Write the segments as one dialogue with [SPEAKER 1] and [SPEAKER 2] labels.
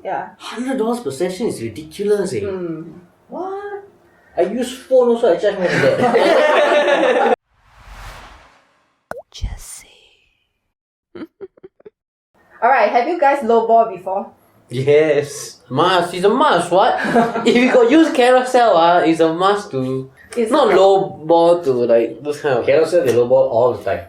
[SPEAKER 1] Yeah.
[SPEAKER 2] $100 per session is ridiculous, eh?
[SPEAKER 3] What? I use phone also, I charge more than that.
[SPEAKER 4] Just say.
[SPEAKER 1] Alright, have you guys lowball before?
[SPEAKER 2] Yes. Must. It's a must, what? If you got use carousel, it's a must to...
[SPEAKER 1] It's
[SPEAKER 2] not low ball to like those kind of...
[SPEAKER 3] Carousel, they lowball all the time.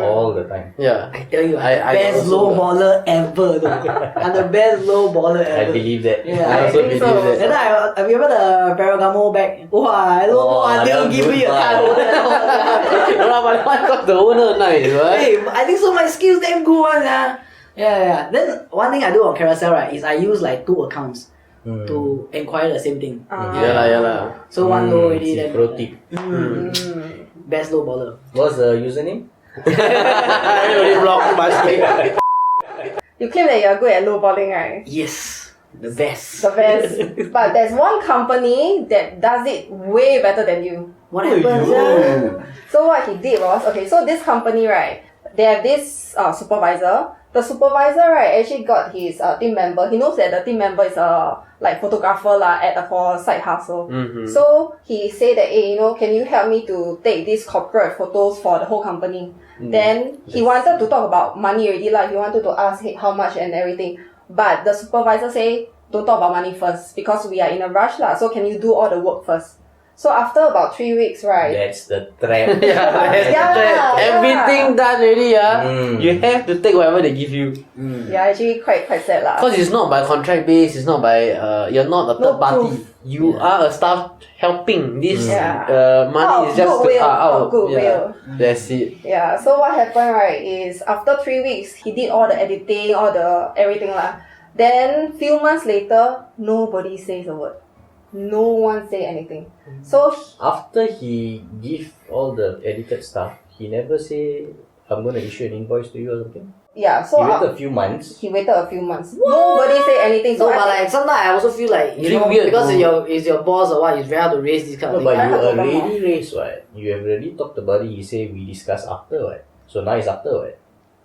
[SPEAKER 3] All the time.
[SPEAKER 2] Yeah.
[SPEAKER 5] I tell you, I'm
[SPEAKER 2] I
[SPEAKER 5] the best
[SPEAKER 2] also-
[SPEAKER 5] lowballer ever though. I'm the best lowballer ever.
[SPEAKER 3] I believe that.
[SPEAKER 5] Yeah,
[SPEAKER 2] I also believe
[SPEAKER 1] so.
[SPEAKER 2] that.
[SPEAKER 5] Then I remember the Ferragamo bag. Wow, I lowball until
[SPEAKER 3] that
[SPEAKER 5] give
[SPEAKER 3] was
[SPEAKER 5] me a
[SPEAKER 3] good
[SPEAKER 5] card
[SPEAKER 3] one.
[SPEAKER 5] holder.
[SPEAKER 2] No, but one got the owner nice, right?
[SPEAKER 5] Hey, I think so my skills damn good one, yeah. Then one thing I do on Carousel, right, is I use like 2 accounts to inquire the same thing.
[SPEAKER 2] Yeah lah.
[SPEAKER 5] So one low already, then
[SPEAKER 3] Pro tip.
[SPEAKER 5] best lowballer.
[SPEAKER 3] What's the username?
[SPEAKER 2] I already blocked my screen.
[SPEAKER 1] You claim that you're good at lowballing, right?
[SPEAKER 5] Yes, the best.
[SPEAKER 1] The best. But there's one company that does it way better than you.
[SPEAKER 5] What happens?
[SPEAKER 1] So what he did was, okay, so this company, right, they have this supervisor. The supervisor, right, actually got his team member. He knows that the team member is a like photographer for side hustle. So he said that, hey, can you help me to take these corporate photos for the whole company? Then he wanted to talk about money already, he wanted to ask hey, how much and everything. But the supervisor say, don't talk about money first because we are in a rush so can you do all the work first? So after about 3 weeks, right?
[SPEAKER 3] That's the trap.
[SPEAKER 1] Yeah.
[SPEAKER 2] Everything done already, you have to take whatever they give you.
[SPEAKER 1] Yeah, actually quite sad lah.
[SPEAKER 2] Because it's not by contract base, it's not by, you're not a third party.
[SPEAKER 1] proof.
[SPEAKER 2] You are a staff helping. This
[SPEAKER 1] Yeah.
[SPEAKER 2] money is just
[SPEAKER 1] goodwill,
[SPEAKER 2] out.
[SPEAKER 1] goodwill.
[SPEAKER 2] Yeah, that's it.
[SPEAKER 1] Yeah, so what happened, right, is after 3 weeks, he did all the editing, all the everything lah. Then few months later, nobody says a word. No one say anything. So
[SPEAKER 3] After he give all the edited stuff, he never say, I'm going to issue an invoice to you or something?
[SPEAKER 1] yeah, so
[SPEAKER 3] He waited a few months.
[SPEAKER 1] he waited a few months. Nobody say anything. So
[SPEAKER 5] No,
[SPEAKER 1] I
[SPEAKER 5] but
[SPEAKER 1] think-
[SPEAKER 5] like sometimes I also feel like
[SPEAKER 2] Really weird,
[SPEAKER 5] because
[SPEAKER 2] bro.
[SPEAKER 5] it's your boss or what, it's very hard to raise this kind
[SPEAKER 3] No,
[SPEAKER 5] of
[SPEAKER 3] but
[SPEAKER 5] thing.
[SPEAKER 3] you
[SPEAKER 1] I have to
[SPEAKER 3] already raised what? You have already talked about it, you say we discuss after what? So now it's after what?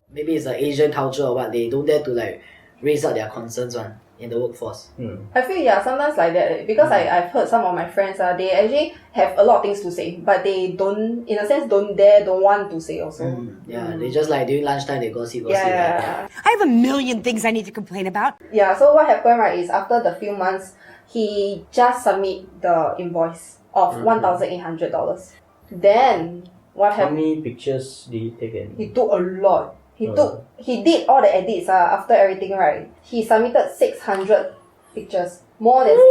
[SPEAKER 5] Maybe it's the Asian culture or what, they don't dare to like raise out their concerns in the workforce.
[SPEAKER 1] I feel sometimes like that because I've heard some of my friends they actually have a lot of things to say, but they don't, in a sense, don't want to say also.
[SPEAKER 5] Yeah, they just like during lunchtime they gossip.
[SPEAKER 1] Yeah.
[SPEAKER 4] I have a million things I need to complain about.
[SPEAKER 1] Yeah, so what happened, right, is after the few months, he just submit the invoice of $1,800. Then, what
[SPEAKER 3] How
[SPEAKER 1] happened?
[SPEAKER 3] many pictures did he take?
[SPEAKER 1] He took a lot. He did all the edits after everything, right? He submitted 600 pictures. More than 600.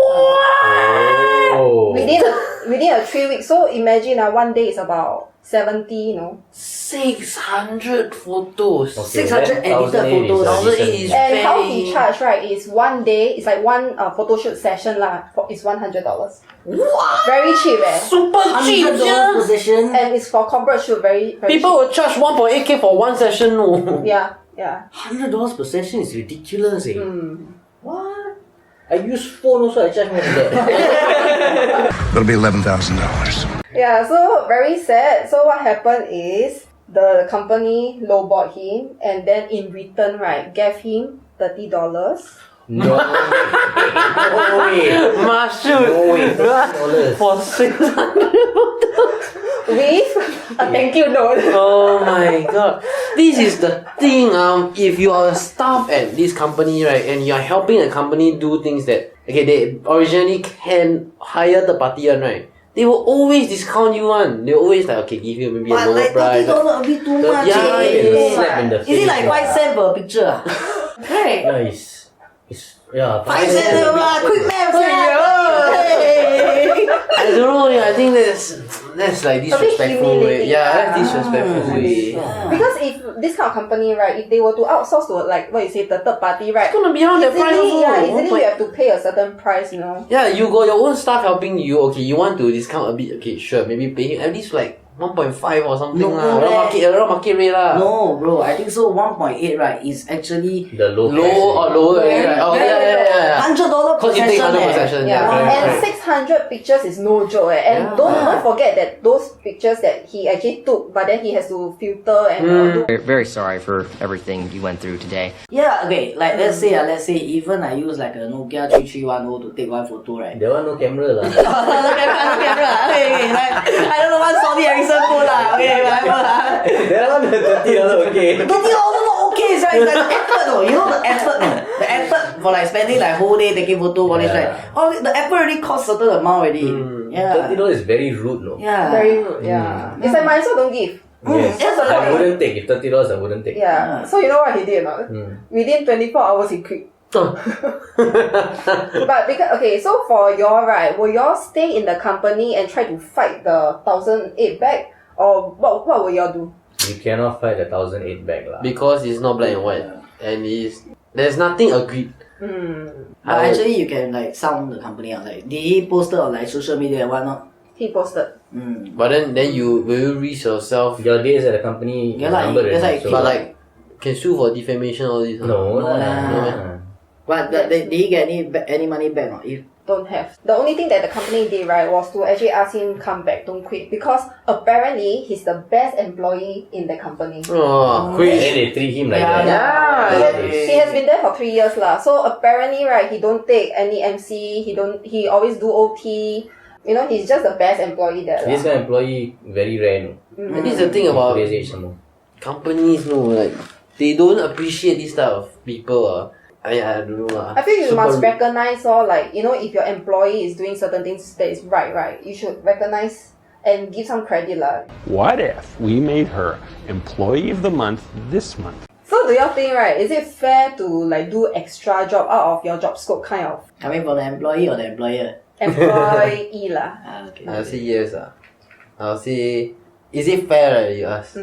[SPEAKER 3] Oh.
[SPEAKER 1] Within a 3 weeks. So imagine one day is about 70,
[SPEAKER 2] 600 photos.
[SPEAKER 3] Okay,
[SPEAKER 5] 600
[SPEAKER 3] then
[SPEAKER 5] edited
[SPEAKER 3] 1,800
[SPEAKER 5] photos.
[SPEAKER 3] is a
[SPEAKER 2] 1,800
[SPEAKER 3] decent-
[SPEAKER 2] is
[SPEAKER 1] And how
[SPEAKER 2] very-
[SPEAKER 1] he charged, right, is one day, it's like one photo shoot session is $100.
[SPEAKER 2] What?
[SPEAKER 1] Very cheap,
[SPEAKER 2] Super cheap,
[SPEAKER 5] $100
[SPEAKER 2] yeah.
[SPEAKER 5] per session.
[SPEAKER 1] And it's for corporate shoot, very, very
[SPEAKER 2] People will charge 1.8k for one session, no.
[SPEAKER 1] cheap. Yeah.
[SPEAKER 2] $100 per session is ridiculous, eh?
[SPEAKER 3] What? I use phone also, I charge more than that.
[SPEAKER 6] It'll be $11,000.
[SPEAKER 1] Yeah, so very sad. So what happened is the company lowballed him and then in return, right, gave him $30.
[SPEAKER 3] No way.
[SPEAKER 2] Must shoot.
[SPEAKER 3] No way, $30.
[SPEAKER 2] For 600 photos.
[SPEAKER 1] With a thank you note.
[SPEAKER 2] Oh my god. This is the thing, if you are a staff at this company, right, and you are helping a company do things that, okay, they originally can hire the party one, right, they will always discount you one. They will always like, okay, give you maybe a
[SPEAKER 5] But
[SPEAKER 2] lower
[SPEAKER 5] like
[SPEAKER 2] price.
[SPEAKER 5] $30 a bit too much.
[SPEAKER 2] Yeah,
[SPEAKER 3] It's a slap in the
[SPEAKER 5] Is it
[SPEAKER 3] face,
[SPEAKER 5] like 5 cents per picture? Right.
[SPEAKER 3] Yeah, yeah,
[SPEAKER 5] 5 cents quick math.
[SPEAKER 2] I don't know, I think that's like disrespectful way.
[SPEAKER 1] humiliating.
[SPEAKER 2] Yeah, that's disrespectful way.
[SPEAKER 1] Because if this kind of company, right, if they were to outsource to like what you say, the third party, right,
[SPEAKER 2] It's gonna be around that price also.
[SPEAKER 1] easily you have to pay a certain price,
[SPEAKER 2] Yeah, you got your own staff helping you. Okay, you want to discount a bit. Okay, sure. Maybe pay him at least like 1.5 or something
[SPEAKER 5] No,
[SPEAKER 2] lah. Around market rate lah.
[SPEAKER 5] No, bro, I think so. 1.8 right is actually
[SPEAKER 3] The low
[SPEAKER 2] Low or lower.
[SPEAKER 1] Yeah.
[SPEAKER 2] Right? Oh yeah.
[SPEAKER 5] $100
[SPEAKER 2] Cause you take
[SPEAKER 5] possession,
[SPEAKER 2] 100 possession.
[SPEAKER 1] Yeah,
[SPEAKER 2] correct,
[SPEAKER 1] and
[SPEAKER 2] correct.
[SPEAKER 1] 600 pictures is no joke. And
[SPEAKER 2] Yeah.
[SPEAKER 1] don't forget that those pictures that he actually took, but then he has to filter and do.
[SPEAKER 6] Very sorry for everything you went through today.
[SPEAKER 5] Yeah, okay, like let's say even I use like a Nokia 3310 to take one photo, right?
[SPEAKER 3] That one no camera lah.
[SPEAKER 5] No camera. Okay, like I don't know what Sony Ericsson phone lah. Okay, whatever lah.
[SPEAKER 3] That one $30 okay.
[SPEAKER 5] $30 also not okay, so it's like the effort though. You know the effort, man. The effort for like spending like whole day taking photo, all this, right? Oh, the effort already cost certain amount already. Yeah.
[SPEAKER 3] $30 is very rude, no?
[SPEAKER 5] Yeah.
[SPEAKER 1] Very rude, yeah. It's like might as well don't give.
[SPEAKER 3] Yes.
[SPEAKER 5] That's a
[SPEAKER 3] I
[SPEAKER 5] lot.
[SPEAKER 3] wouldn't take. If $30 I wouldn't take.
[SPEAKER 1] Yeah. So you know what he did or not? Within 24 hours he quit. But because so for y'all, right, will y'all stay in the company and try to fight the 1008 back, or what will y'all do?
[SPEAKER 3] You cannot fight the 1008 back lah.
[SPEAKER 2] Because it's not black and white. And there's nothing agreed.
[SPEAKER 5] But actually, you can like sound the company out. Like, did he post it on like social media and whatnot?
[SPEAKER 1] He posted.
[SPEAKER 2] But then will you risk yourself?
[SPEAKER 3] Your days at the company,
[SPEAKER 5] Yeah,
[SPEAKER 3] your
[SPEAKER 5] like,
[SPEAKER 3] number
[SPEAKER 5] that's
[SPEAKER 3] already,
[SPEAKER 5] like-
[SPEAKER 3] so-
[SPEAKER 2] But like, can sue for defamation all this?
[SPEAKER 3] no
[SPEAKER 5] No
[SPEAKER 3] lah.
[SPEAKER 5] lah. But did he get any money back or if?
[SPEAKER 1] Don't have. The only thing that the company did, right, was to actually ask him come back, don't quit, because apparently he's the best employee in the company.
[SPEAKER 2] Oh,
[SPEAKER 3] And
[SPEAKER 2] quit.
[SPEAKER 3] then they treat him like
[SPEAKER 5] Yeah,
[SPEAKER 3] that.
[SPEAKER 1] He has been there for 3 years lah. So apparently, right, he don't take any MC. He always do OT. You know, he's just the best employee there.
[SPEAKER 3] This
[SPEAKER 1] lah.
[SPEAKER 3] kind of employee very rare, no?
[SPEAKER 2] And this is the thing about
[SPEAKER 3] Today's age, some more.
[SPEAKER 2] companies, no, like, they don't appreciate this type of people. I don't know lah.
[SPEAKER 1] I feel you
[SPEAKER 2] Super
[SPEAKER 1] must
[SPEAKER 2] rude.
[SPEAKER 1] recognize like, you know, if your employee is doing certain things that is right, you should recognize and give some credit lah.
[SPEAKER 7] What if we made her Employee of the Month this month?
[SPEAKER 1] So do y'all think, right, is it fair to like do extra job out of your job scope kind of
[SPEAKER 5] Coming from the employee or the employer?
[SPEAKER 1] employee lah?
[SPEAKER 5] Okay.
[SPEAKER 2] I'll say yes. I'll say, is it fair, right, you ask?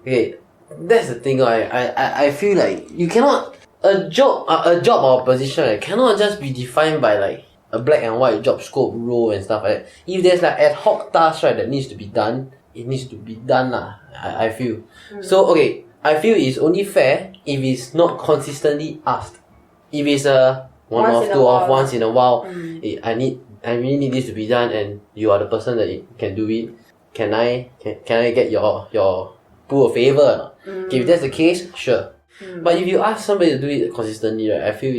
[SPEAKER 2] Okay, that's the thing. I feel like you cannot, a job or a position, right, cannot just be defined by like a black and white job scope, role and stuff like that. If there's like ad hoc tasks, right, that needs to be done, it needs to be done lah. I feel. So okay, I feel it's only fair if it's not consistently asked. If it's a one
[SPEAKER 1] Once
[SPEAKER 2] off,
[SPEAKER 1] in a
[SPEAKER 2] two off,
[SPEAKER 1] while.
[SPEAKER 2] once in a while, I really need this to be done, and you are the person that can do it. Can I get your pull a favor or not? Okay, if that's the case, sure. But if you ask somebody to do it consistently, right, I feel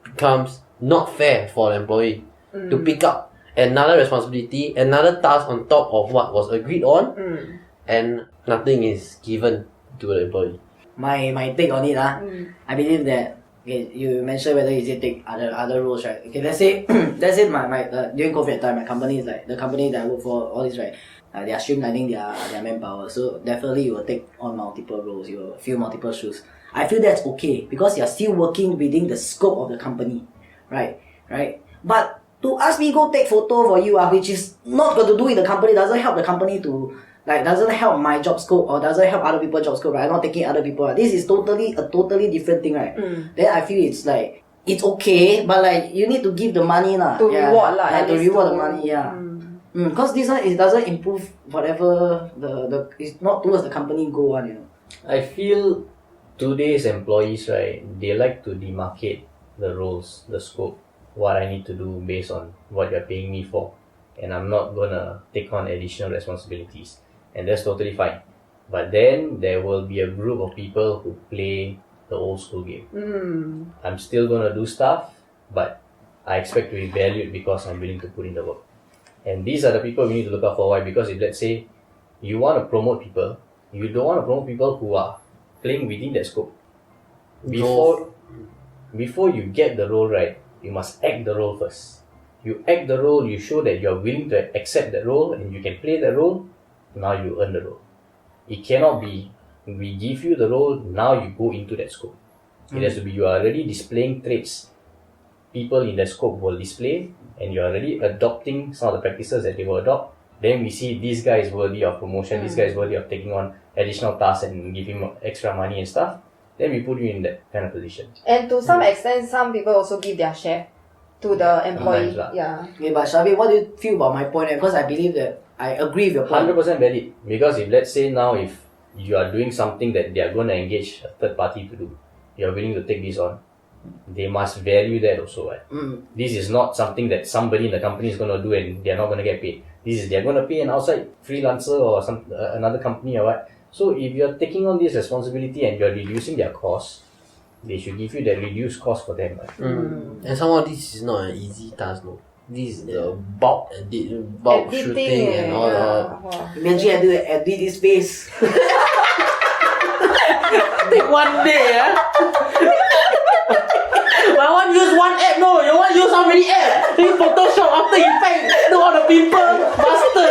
[SPEAKER 2] becomes not fair for an employee to pick up another responsibility, another task on top of what was agreed on, and nothing is given to the employee.
[SPEAKER 5] My take on it, I believe that, okay, you mentioned whether is it take other roles, right? Okay, let's say my during COVID time, my company is like the company that I work for, all this, right? They are streamlining their manpower, so definitely you will take on multiple roles, you will fill multiple shoes. I feel that's okay because you are still working within the scope of the company, right? But to ask me go take photo for you, which is not got to do with the company, doesn't help the company to doesn't help my job scope or doesn't help other people's job scope, right? I'm not taking other people. Right? This is a totally different thing, right? Then I feel it's like it's okay, but like you need to give the money lah.
[SPEAKER 1] To reward lah, at
[SPEAKER 5] to
[SPEAKER 1] least
[SPEAKER 5] reward
[SPEAKER 1] to-
[SPEAKER 5] the money, yeah. Because this one it doesn't improve whatever the it's not towards the company goal one, you know.
[SPEAKER 3] I feel today's employees, right, they like to demarcate the roles, the scope, what I need to do based on what you're paying me for. And I'm not gonna take on additional responsibilities. And that's totally fine. But then there will be a group of people who play the old school game. I'm still gonna do stuff, but I expect to be valued because I'm willing to put in the work. And these are the people we need to look out for. Why? Because if let's say you want to promote people, you don't want to promote people who are playing within that scope. Before you get the role right, you must act the role first. You act the role, you show that you're willing to accept that role and you can play that role, now you earn the role. It cannot be, we give you the role, now you go into that scope. It has to be, you are already displaying traits people in the scope will display, and you're already adopting some of the practices that they will adopt. Then we see this guy is worthy of promotion, this guy is worthy of taking on additional tasks and give him extra money and stuff. Then we put you in that kind of position.
[SPEAKER 1] And to some extent, some people also give their share to the employee.
[SPEAKER 3] Sometimes lah.
[SPEAKER 1] Yeah.
[SPEAKER 5] Okay, but Shabi, what do you feel about my point? Because I believe that I agree with your point.
[SPEAKER 3] 100% valid. Because if let's say now if you are doing something that they are going to engage a third party to do, you are willing to take this on, they must value that also, right? This is not something that somebody in the company is going to do and they're not going to get paid. This is, they're going to pay an outside freelancer or another company or what. So if you're taking on this responsibility and you're reducing their costs, they should give you that reduced cost for them, right?
[SPEAKER 2] And somehow this is not an easy task, no. This is the bulk shooting and all that.
[SPEAKER 1] Wow.
[SPEAKER 5] Imagine I do edit this face.
[SPEAKER 2] Take one day, My one use one app, no. Your one use how many apps? Use Photoshop, After Effects, do all the people, master